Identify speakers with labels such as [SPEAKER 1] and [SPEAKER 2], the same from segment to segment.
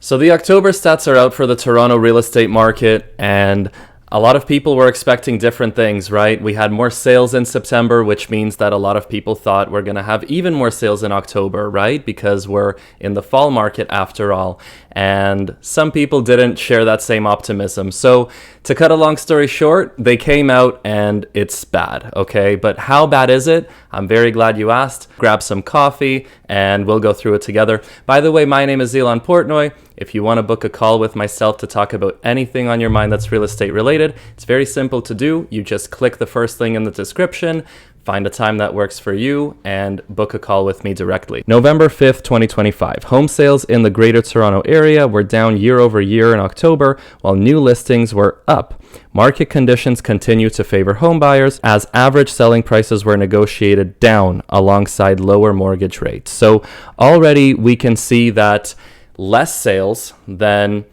[SPEAKER 1] So the October stats are out for the Toronto real estate market, and a lot of people were expecting different things, right? We had more sales in September, which means that a lot of people thought we're going to have even more sales in October, right? Because we're in the fall market after all. And some people didn't share that same optimism. So to cut a long story short, they came out and it's bad, okay? But how bad is it? I'm very glad you asked. Grab some coffee and we'll go through it together. By the way, my name is Ilan Portnoi. If you want to book a call with myself to talk about anything on your mind that's real estate related, it's very simple to do. You just click the first link in the description, find a time that works for you, and book a call with me directly. November 5th, 2025. Home sales in the Greater Toronto Area were down year over year in October, while new listings were up. Market conditions continue to favor home buyers as average selling prices were negotiated down alongside lower mortgage rates. So already we can see that less sales than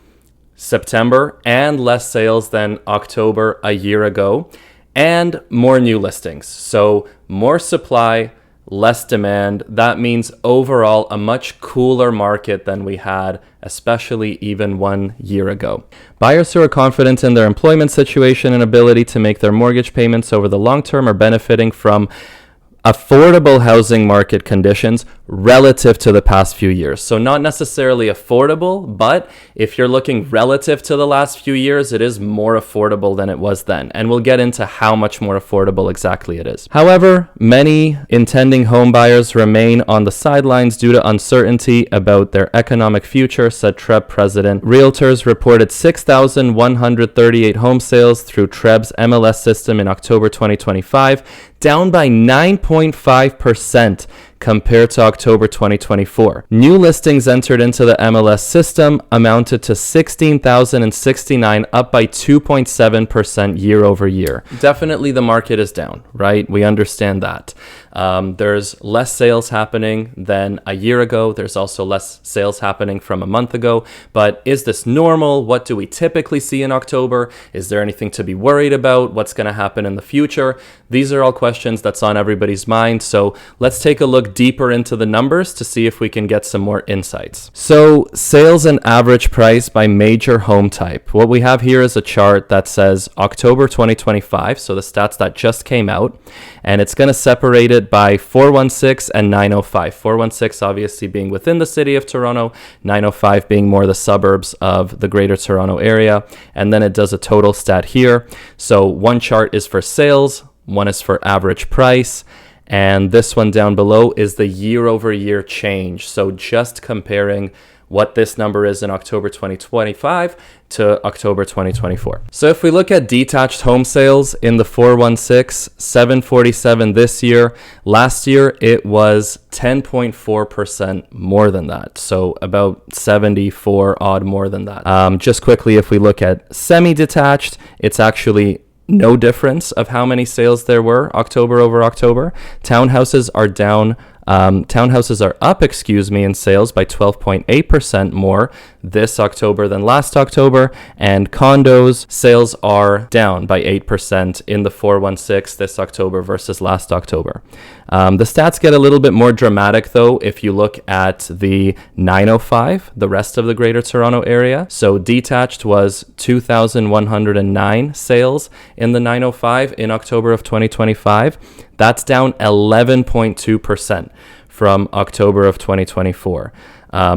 [SPEAKER 1] September and less sales than October a year ago, and more new listings. So more supply, less demand. That means overall a much cooler market than we had, especially even 1 year ago. Buyers who are confident in their employment situation and ability to make their mortgage payments over the long term are benefiting from affordable housing market conditions relative to the past few years. So not necessarily affordable, but if you're looking relative to the last few years, it is more affordable than it was then. And we'll get into how much more affordable exactly it is. However, many intending home buyers remain on the sidelines due to uncertainty about their economic future, said TRREB president. Realtors reported 6,138 home sales through TRREB's MLS system in October 2025, down by 9.5% compared to October 2024. New listings entered into the MLS system amounted to 16,069, up by 2.7% year over year. Definitely the market is down, right? We understand that. There's less sales happening than a year ago. There's also less sales happening from a month ago. But is this normal? What do we typically see in October? Is there anything to be worried about? What's going to happen in the future? These are all questions that's on everybody's mind. So let's take a look deeper into the numbers to see if we can get some more insights. So sales and average price by major home type. What we have here is a chart that says October 2025. So the stats that just came out, and it's going to separate it by 416 and 905. 416 obviously being within the city of Toronto, 905 being more the suburbs of the Greater Toronto Area. And then it does a total stat here. So one chart is for sales, one is for average price, and this one down below is the year over year change. So just comparing what this number is in October 2025 to October 2024. So if we look at detached home sales in the 416, 747 this year. Last year, it was 10.4% more than that. So about 74 odd more than that. Just quickly, if we look at semi-detached, it's actually no difference of how many sales there were October over October. Townhouses are down. Townhouses are up, in sales by 12.8% more this October than last October, and condos sales are down by 8% in the 416 this October versus last October. The stats get a little bit more dramatic though if you look at the 905, the rest of the Greater Toronto Area. So detached was 2,109 sales in the 905 in October of 2025. That's down 11.2% from October of 2024.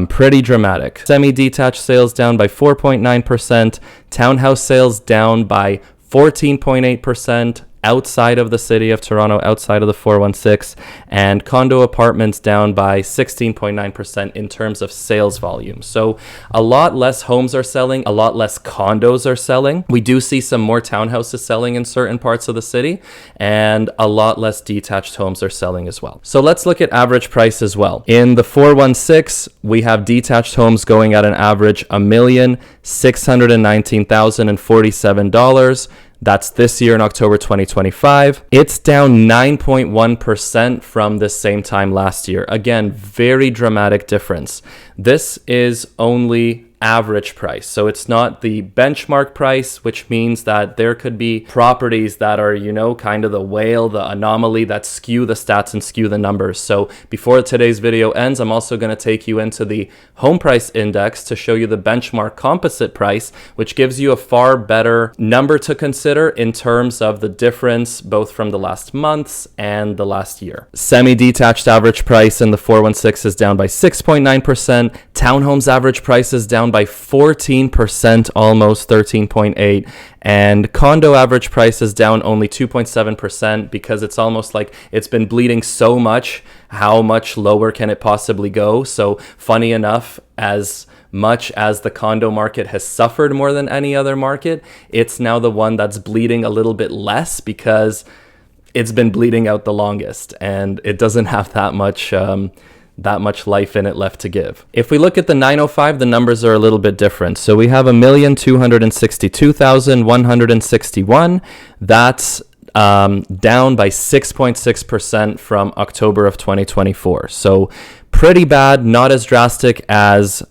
[SPEAKER 1] Pretty dramatic. Semi-detached sales down by 4.9%. Townhouse sales down by 14.8%. Outside of the city of Toronto, outside of the 416, and condo apartments down by 16.9% in terms of sales volume. So a lot less homes are selling, a lot less condos are selling. We do see some more townhouses selling in certain parts of the city, and a lot less detached homes are selling as well. So let's look at average price as well. In the 416, we have detached homes going at an average $1,619,047. That's this year in October 2025. It's down 9.1% from the same time last year. Again, very dramatic difference. This is only average price. So it's not the benchmark price, which means that there could be properties that are, kind of the whale, the anomaly that skew the stats and skew the numbers. So before today's video ends, I'm also going to take you into the home price index to show you the benchmark composite price, which gives you a far better number to consider in terms of the difference both from the last months and the last year. Semi-detached average price in the 416 is down by 6.9%. Townhomes average price is down by 14%, almost 13.8%. And condo average price is down only 2.7% because it's almost like it's been bleeding so much. How much lower can it possibly go? So funny enough, as much as the condo market has suffered more than any other market, it's now the one that's bleeding a little bit less because it's been bleeding out the longest and it doesn't have that much life in it left to give. If we look at the 905, the numbers are a little bit different. So we have 1,262,161. That's down by 6.6% from October of 2024. So pretty bad, not as drastic as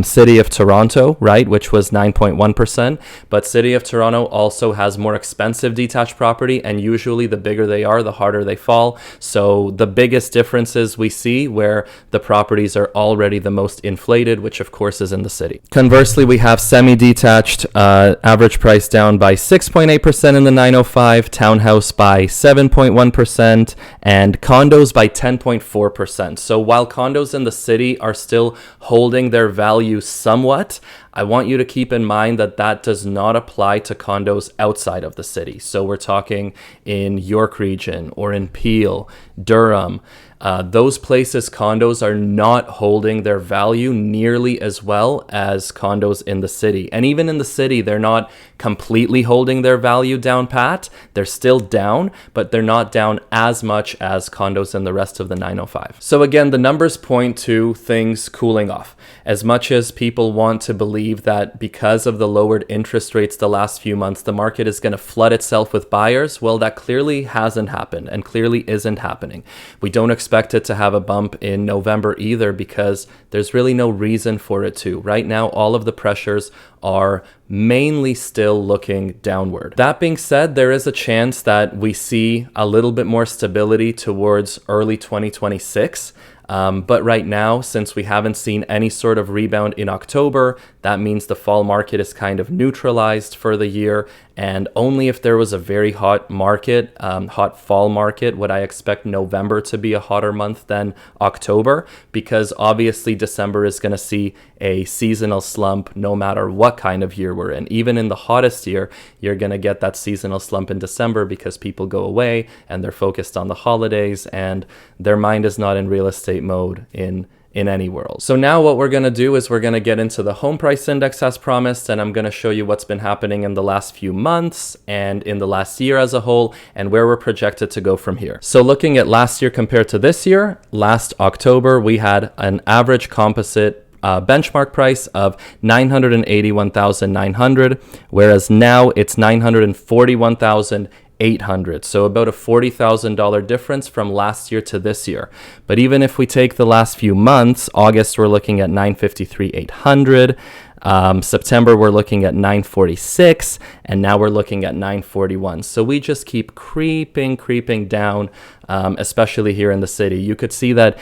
[SPEAKER 1] City of Toronto, right, which was 9.1%. But City of Toronto also has more expensive detached property, and usually the bigger they are, the harder they fall. So the biggest differences we see where the properties are already the most inflated, which of course is in the city. Conversely, we have semi-detached average price down by 6.8% in the 905, townhouse by 7.1%, and condos by 10.4%. So while condos in the city are still holding their value somewhat, I want you to keep in mind that that does not apply to condos outside of the city. So we're talking in York Region or in Peel, Durham. Those places, condos are not holding their value nearly as well as condos in the city. And even in the city, they're not completely holding their value down pat. They're still down, but they're not down as much as condos in the rest of the 905. So again, the numbers point to things cooling off. As much as people want to believe that because of the lowered interest rates the last few months, the market is going to flood itself with buyers, well, that clearly hasn't happened and clearly isn't happening. We don't expect it to have a bump in November either because there's really no reason for it to. Right now, all of the pressures are mainly still looking downward. That being said, there is a chance that we see a little bit more stability towards early 2026. But right now, since we haven't seen any sort of rebound in October, that means the fall market is kind of neutralized for the year. And only if there was a very hot market, hot fall market, would I expect November to be a hotter month than October, because obviously December is going to see a seasonal slump no matter what kind of year we're in. Even in the hottest year, you're going to get that seasonal slump in December because people go away and they're focused on the holidays and their mind is not in real estate mode in any world. So now what we're going to do is we're going to get into the home price index as promised, and I'm going to show you what's been happening in the last few months and in the last year as a whole and where we're projected to go from here. So looking at last year compared to this year, last October, we had an average composite benchmark price of 981,900, whereas now it's 941,800. So about a $40,000 difference from last year to this year. But even if we take the last few months, August we're looking at 953,800. September we're looking at 946, and now we're looking at 941. So we just keep creeping down, especially here in the city. You could see that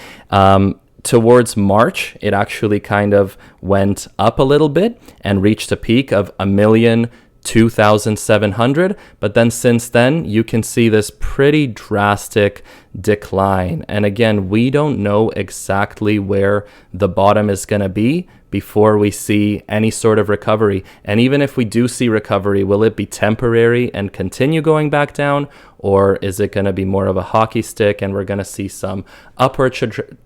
[SPEAKER 1] towards March, it actually kind of went up a little bit and reached a peak of 1,02,700, but then since then you can see this pretty drastic decline. And again, we don't know exactly where the bottom is going to be before we see any sort of recovery. And even if we do see recovery, will it be temporary and continue going back down, or is it going to be more of a hockey stick and we're going to see some upward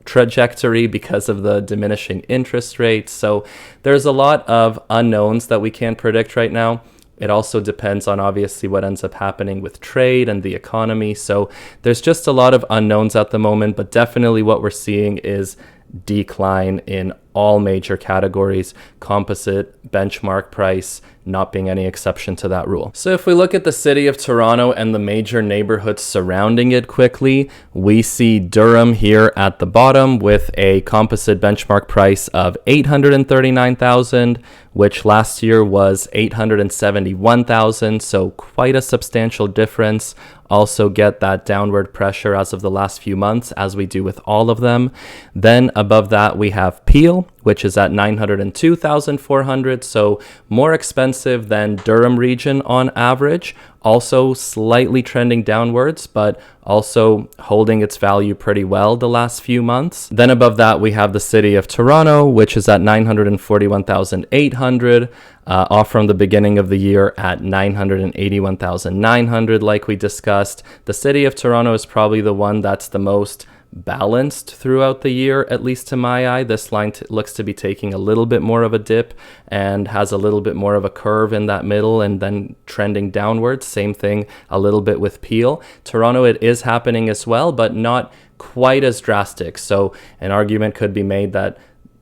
[SPEAKER 1] trajectory because of the diminishing interest rates? So there's a lot of unknowns that we can't predict right now. It also depends on obviously what ends up happening with trade and the economy. So there's just a lot of unknowns at the moment, but definitely what we're seeing is decline in all major categories: composite, benchmark price, not being any exception to that rule. So if we look at the city of Toronto and the major neighborhoods surrounding it quickly, we see Durham here at the bottom with a composite benchmark price of $839,000, which last year was $871,000, so quite a substantial difference. Also get that downward pressure as of the last few months, as we do with all of them. Then above that, we have Peel, which is at $902,400, so more expensive than Durham region on average. Also slightly trending downwards, but also holding its value pretty well the last few months. Then above that, we have the city of Toronto, which is at $941,800, off from the beginning of the year at $981,900, like we discussed. The city of Toronto is probably the one that's the most balanced throughout the year, at least to my eye. This line looks to be taking a little bit more of a dip and has a little bit more of a curve in that middle and then trending downwards. Same thing a little bit with Peel. Toronto, it is happening as well, but not quite as drastic. So an argument could be made that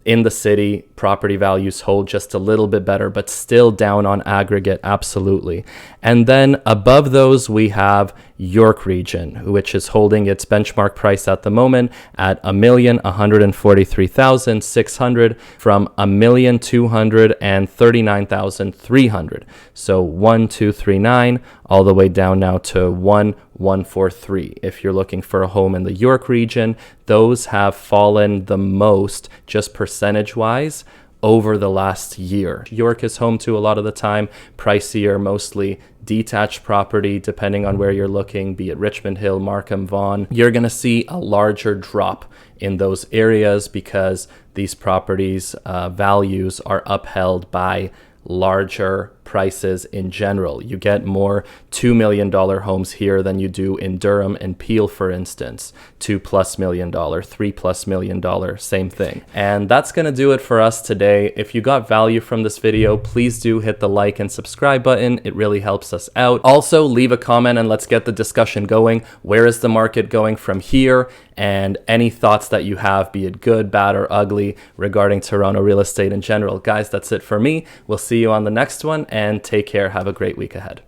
[SPEAKER 1] in the city, property values hold just a little bit better, but still down on aggregate, absolutely. And then above those, we have York region, which is holding its benchmark price at the moment at $1,143,600 from $1,239,300. So 1,239 all the way down now to 1,143. If you're looking for a home in the York region, those have fallen the most, just percentage-wise, over the last year. York is home to a lot of the time pricier, mostly detached property, depending on where you're looking, be it Richmond Hill, Markham, Vaughan. You're going to see a larger drop in those areas because these properties' values are upheld by larger prices in general. You get more $2 million homes here than you do in Durham and Peel, for instance. $2+ million, $3+ million, same thing. And that's going to do it for us today. If you got value from this video, please do hit the like and subscribe button. It really helps us out. Also, leave a comment and let's get the discussion going. Where is the market going from here? And any thoughts that you have, be it good, bad, or ugly, regarding Toronto real estate in general. Guys, that's it for me. We'll see you on the next one, and take care. Have a great week ahead.